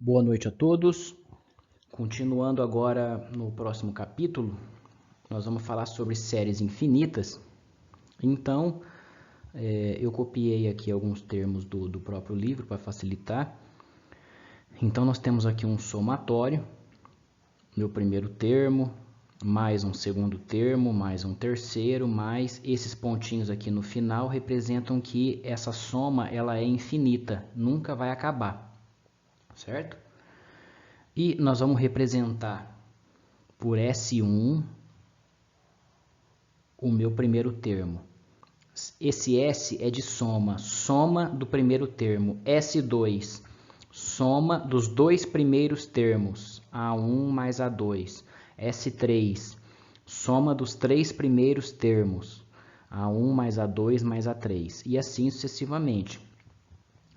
Boa noite a todos. Continuando agora no próximo capítulo, nós vamos falar sobre séries infinitas. Então, eu copiei aqui alguns termos do próprio livro para facilitar. Então, nós temos aqui um somatório, meu primeiro termo, mais um segundo termo, mais um terceiro, mais esses pontinhos aqui no final representam que essa soma ela é infinita, nunca vai acabar, certo? E nós vamos representar por S1 o meu primeiro termo. Esse S é de soma, soma do primeiro termo. S2, soma dos dois primeiros termos, A1 mais A2. S3, soma dos três primeiros termos, A1 mais A2 mais A3. E assim sucessivamente.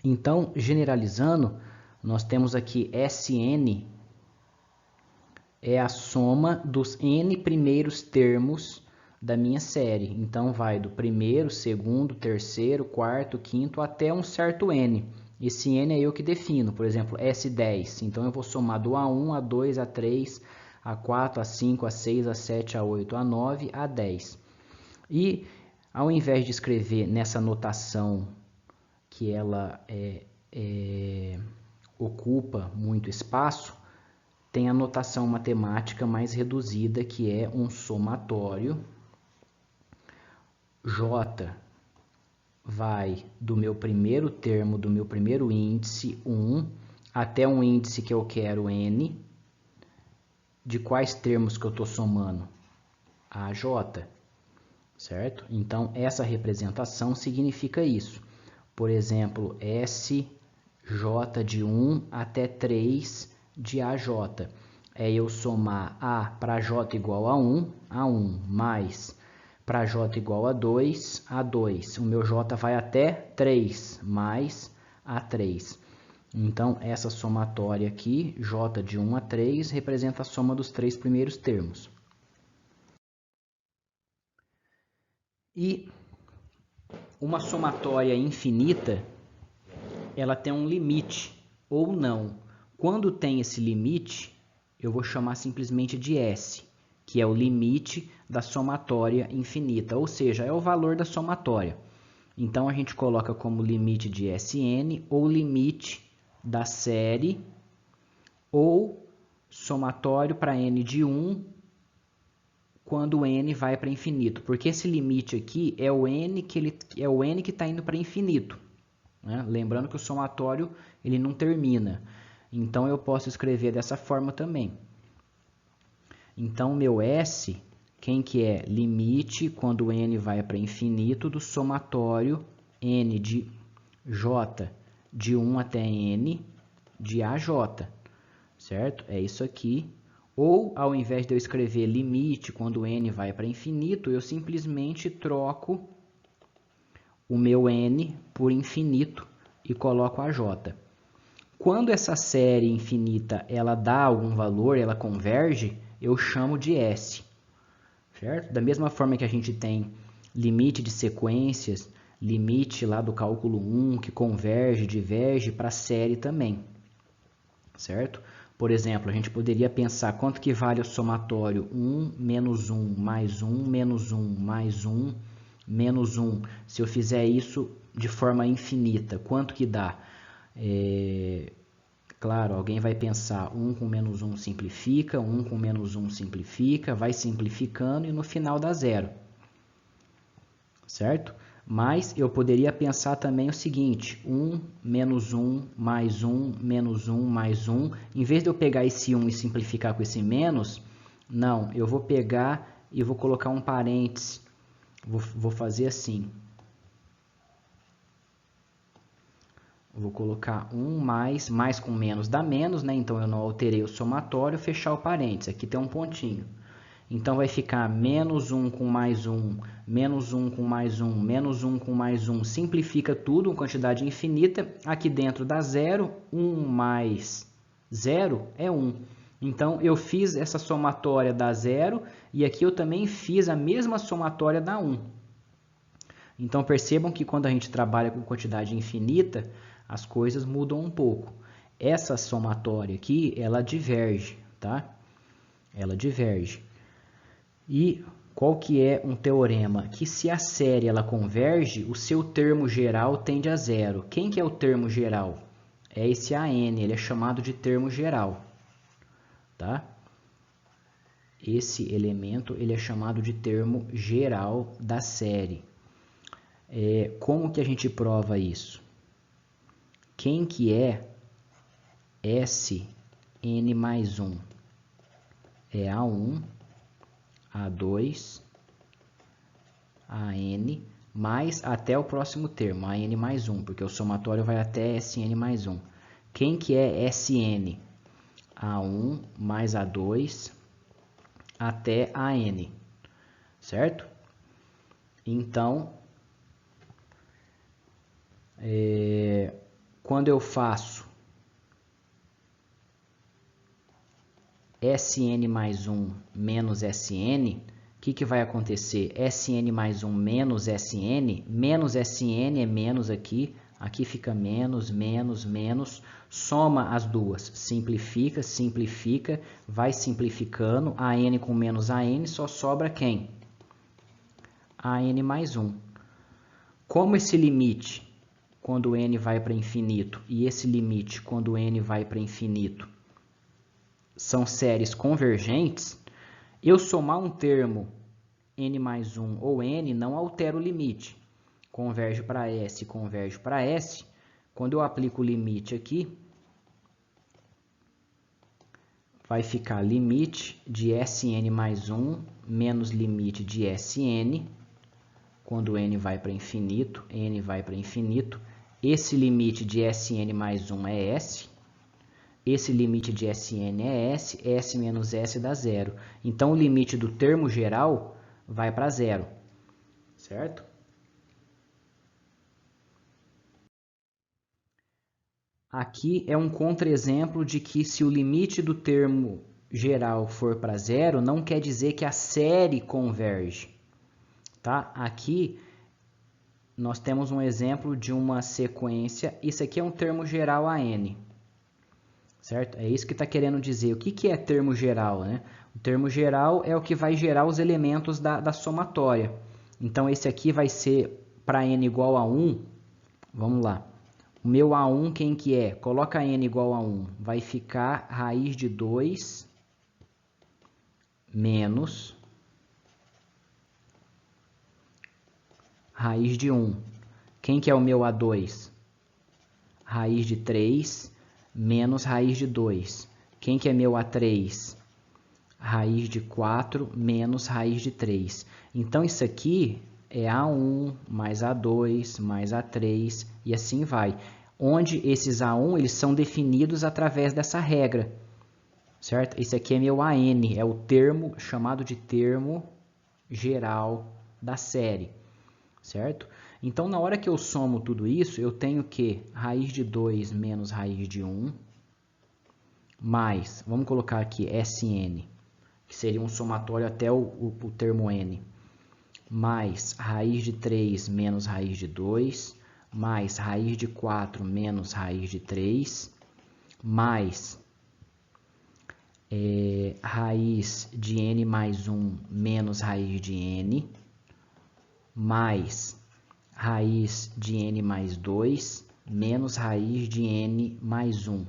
Então, generalizando, nós temos aqui Sn é a soma dos n primeiros termos da minha série. Então, vai do primeiro, segundo, terceiro, quarto, quinto, até um certo n. Esse n é eu que defino, por exemplo, S10. Então, eu vou somar do A1, A2, A3, A4, A5, A6, A7, A8, A9, A10. E, ao invés de escrever nessa notação que ela ocupa muito espaço, tem a notação matemática mais reduzida, que é um somatório. J vai do meu primeiro termo, do meu primeiro índice, 1, até um índice que eu quero, n. De quais termos que eu estou somando? AJ, certo? Então, essa representação significa isso. Por exemplo, SJ de 1 até 3 de AJ. É eu somar A para J igual a 1, A1, mais para J igual a 2, A2. O meu J vai até 3, mais A3. Então, essa somatória aqui, J de 1 a 3, representa a soma dos três primeiros termos. E uma somatória infinita, ela tem um limite ou não. Quando tem esse limite, eu vou chamar simplesmente de S, que é o limite da somatória infinita, ou seja, é o valor da somatória. Então, a gente coloca como limite de Sn ou limite da série ou somatório para n de 1 quando n vai para infinito, porque esse limite aqui é o n que está indo para infinito, né? Lembrando que o somatório ele não termina, então eu posso escrever dessa forma também. Então, meu S, quem que é? Limite quando n vai para infinito do somatório n de j de 1 até n de AJ, certo? É isso aqui. Ou, ao invés de eu escrever limite quando n vai para infinito, eu simplesmente troco o meu n por infinito e coloco AJ. Quando essa série infinita ela dá algum valor, ela converge, eu chamo de S, certo? Da mesma forma que a gente tem limite de sequências, limite lá do cálculo 1 que converge, diverge para a série também, certo? Por exemplo, a gente poderia pensar quanto que vale o somatório 1 menos 1 mais 1 menos 1 mais 1 menos 1. Se eu fizer isso de forma infinita, quanto que dá? Claro, alguém vai pensar 1 com menos 1 simplifica, 1 com menos 1 simplifica, vai simplificando e no final dá zero, certo? Mas eu poderia pensar também o seguinte, 1 menos 1 mais 1 menos 1 mais 1. Em vez de eu pegar esse 1 e simplificar com esse menos, não, eu vou pegar e vou colocar um parêntese. Vou fazer assim. Vou colocar 1 mais com menos dá menos, né? Então eu não alterei o somatório, fechar o parênteses. Aqui tem um pontinho. Então, vai ficar menos 1 com mais 1, menos 1 com mais 1, menos 1 com mais 1. Simplifica tudo, uma quantidade infinita. Aqui dentro dá 0. 1 mais 0 é 1. Então, eu fiz essa somatória da 0 e aqui eu também fiz a mesma somatória da 1. Então, percebam que quando a gente trabalha com quantidade infinita, as coisas mudam um pouco. essa somatória aqui, ela diverge, tá? Ela diverge. E qual que é um teorema? Que se a série ela converge, o seu termo geral tende a zero. Quem que é o termo geral? É esse AN, ele é chamado de termo geral, tá? Esse elemento ele é chamado de termo geral da série. Como que a gente prova isso? Quem que é Sn mais 1? É A1, A2, AN, mais até o próximo termo, AN mais 1, porque o somatório vai até Sn mais 1. Quem que é Sn? A1 mais A2 até AN, certo? Então, quando eu faço Sn mais 1 menos Sn, o que vai acontecer? Sn mais 1 menos Sn é menos aqui, aqui fica menos, menos, menos, soma as duas, simplifica, simplifica, vai simplificando, AN com menos AN, só sobra quem? AN mais 1. Como esse limite, quando n vai para infinito, e esse limite, quando n vai para infinito, são séries convergentes, eu somar um termo n mais 1 ou n não altera o limite. Converge para S, converge para S. Quando eu aplico o limite aqui, vai ficar limite de Sn mais 1 menos limite de Sn. Quando n vai para infinito, n vai para infinito. Esse limite de Sn mais 1 é S. Esse limite de Sn é S, S menos S dá zero. Então, o limite do termo geral vai para zero, certo? Aqui é um contra-exemplo de que se o limite do termo geral for para zero, não quer dizer que a série converge, tá? Aqui nós temos um exemplo de uma sequência, isso aqui é um termo geral AN, certo? É isso que está querendo dizer. O que é termo geral, né? O termo geral é o que vai gerar os elementos da somatória. Então, esse aqui vai ser para n igual a 1. Vamos lá. O meu A1 quem que é? Coloca n igual a 1. Vai ficar raiz de 2 menos raiz de 1. Quem que é o meu A2? Raiz de 3 menos raiz de 2. Quem que é meu A3? Raiz de 4 menos raiz de 3. Então, isso aqui é A1 mais A2 mais A3 e assim vai. Onde esses A1 eles são definidos através dessa regra, certo? Esse aqui é meu AN, é o termo chamado de termo geral da série, certo? Então, na hora que eu somo tudo isso, eu tenho que raiz de 2 menos raiz de 1, mais, vamos colocar aqui Sn, que seria um somatório até o termo n, mais raiz de 3 menos raiz de 2, mais raiz de 4 menos raiz de 3, mais raiz de n mais 1 menos raiz de n, mais raiz de n mais 2 menos raiz de n mais 1. O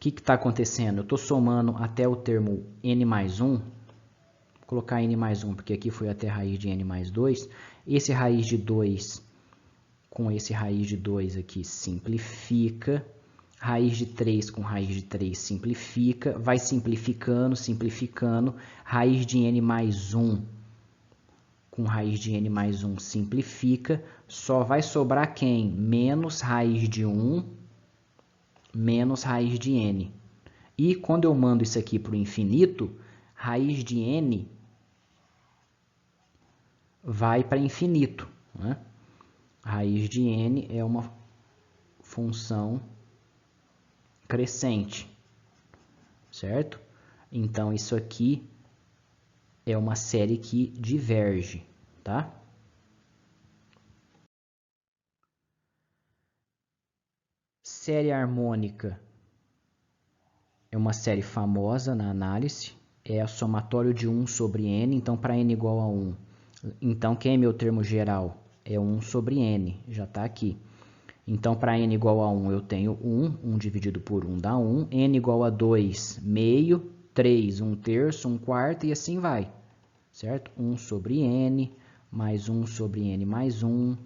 que está acontecendo? Eu estou somando até o termo n mais 1, vou colocar n mais 1 porque aqui foi até raiz de n mais 2, esse raiz de 2 com esse raiz de 2 aqui simplifica, raiz de 3 com raiz de 3 simplifica, vai simplificando, simplificando, raiz de n mais 1 com raiz de n mais 1 simplifica, só vai sobrar quem? Menos raiz de 1 menos raiz de n. E quando eu mando isso aqui para o infinito, raiz de n vai para infinito, né? Raiz de n é uma função crescente, certo? Então, isso aqui é uma série que diverge, tá? série harmônica é uma série famosa na análise, é a somatório de 1 sobre n, então para n igual a 1. Então, quem é meu termo geral? É 1 sobre n, já está aqui. Então, para n igual a 1, eu tenho 1, 1 dividido por 1 dá 1, n igual a 2, meio, 3, 1/3, 1/4 e assim vai, certo? 1 sobre n, mais 1 sobre n mais 1,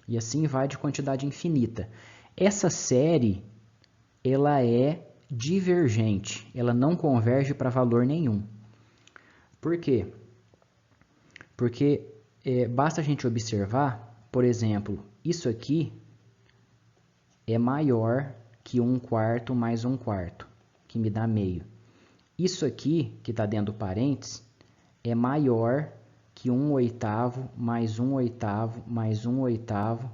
e assim vai de quantidade infinita. Essa série, ela é divergente, ela não converge para valor nenhum. Por quê? Porque basta a gente observar, por exemplo, isso aqui é maior que 1/4 mais 1/4, que me dá meio. Isso aqui, que está dentro do parênteses, é maior que 1/8 mais 1/8 mais 1/8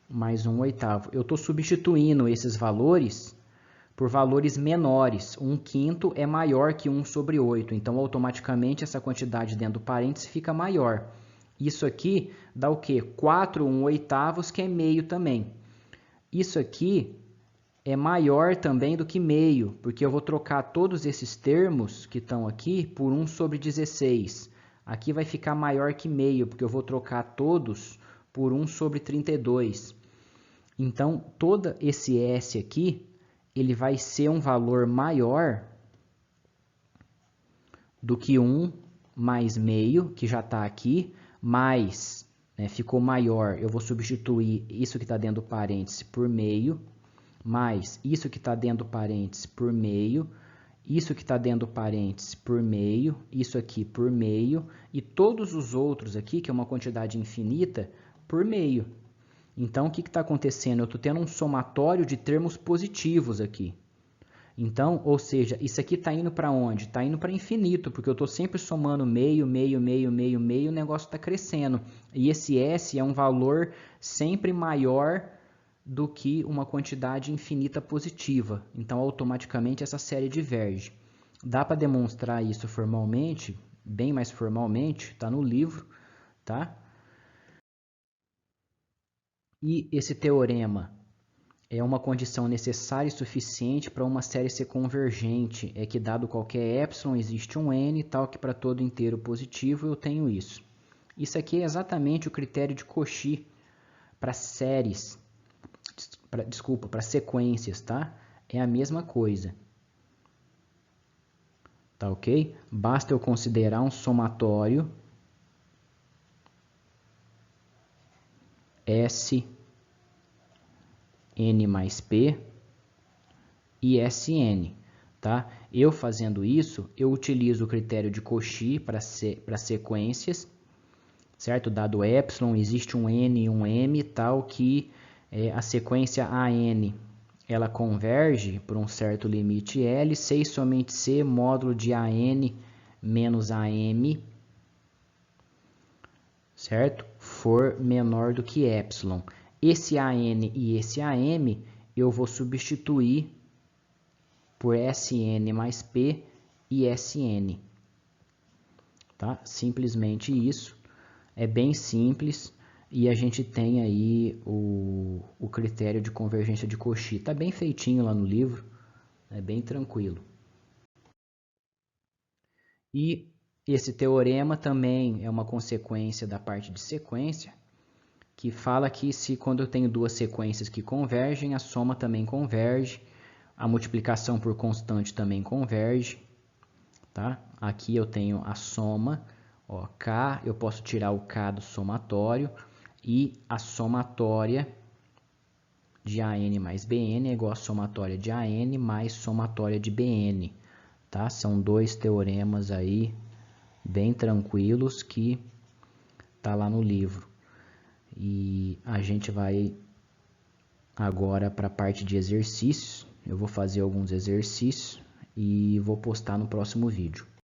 mais 1/8. Eu estou substituindo esses valores por valores menores. 1/5 é maior que 1 sobre 8, então automaticamente essa quantidade dentro do parênteses fica maior. Isso aqui dá o quê? 4 1/8, que é meio também. Isso aqui é maior também do que meio, porque eu vou trocar todos esses termos que estão aqui por 1 sobre 16. Aqui vai ficar maior que meio, porque eu vou trocar todos por 1 sobre 32. Então, todo esse S aqui, ele vai ser um valor maior do que 1 mais meio, que já está aqui, mais, né, ficou maior, eu vou substituir isso que está dentro do parênteses por meio, mais isso que está dentro do parênteses por meio, isso que está dentro do parênteses por meio, isso aqui por meio, e todos os outros aqui, que é uma quantidade infinita, por meio. Então, o que está acontecendo? Eu estou tendo um somatório de termos positivos aqui. Então, ou seja, isso aqui está indo para onde? Está indo para infinito, porque eu estou sempre somando meio, meio, meio, meio, meio, o negócio está crescendo. E esse S é um valor sempre maior do que uma quantidade infinita positiva. Então, automaticamente, essa série diverge. Dá para demonstrar isso formalmente, bem mais formalmente, está no livro, tá? E esse teorema é uma condição necessária e suficiente para uma série ser convergente, é que dado qualquer epsilon existe um n, tal que para todo inteiro positivo eu tenho isso. Isso aqui é exatamente o critério de Cauchy para séries, para sequências, tá? É a mesma coisa. Tá ok? Basta eu considerar um somatório S n mais p e Sn, tá? Eu fazendo isso, eu utilizo o critério de Cauchy para sequências, certo? Dado epsilon, existe um n e um m, tal que a sequência AN, ela converge por um certo limite L, se e somente se módulo de AN menos AM, certo? For menor do que epsilon. Esse AN e esse AM eu vou substituir por Sn mais P e Sn. Tá? Simplesmente isso. É bem simples e a gente tem aí o critério de convergência de Cauchy. Está bem feitinho lá no livro, é bem tranquilo. E esse teorema também é uma consequência da parte de sequência, que fala que quando eu tenho duas sequências que convergem, a soma também converge, a multiplicação por constante também converge, tá? Aqui eu tenho a soma, ó, K, eu posso tirar o K do somatório, e a somatória de AN mais BN é igual a somatória de AN mais somatória de BN, tá? São dois teoremas aí bem tranquilos que tá lá no livro. E a gente vai agora para a parte de exercícios. Eu vou fazer alguns exercícios e vou postar no próximo vídeo.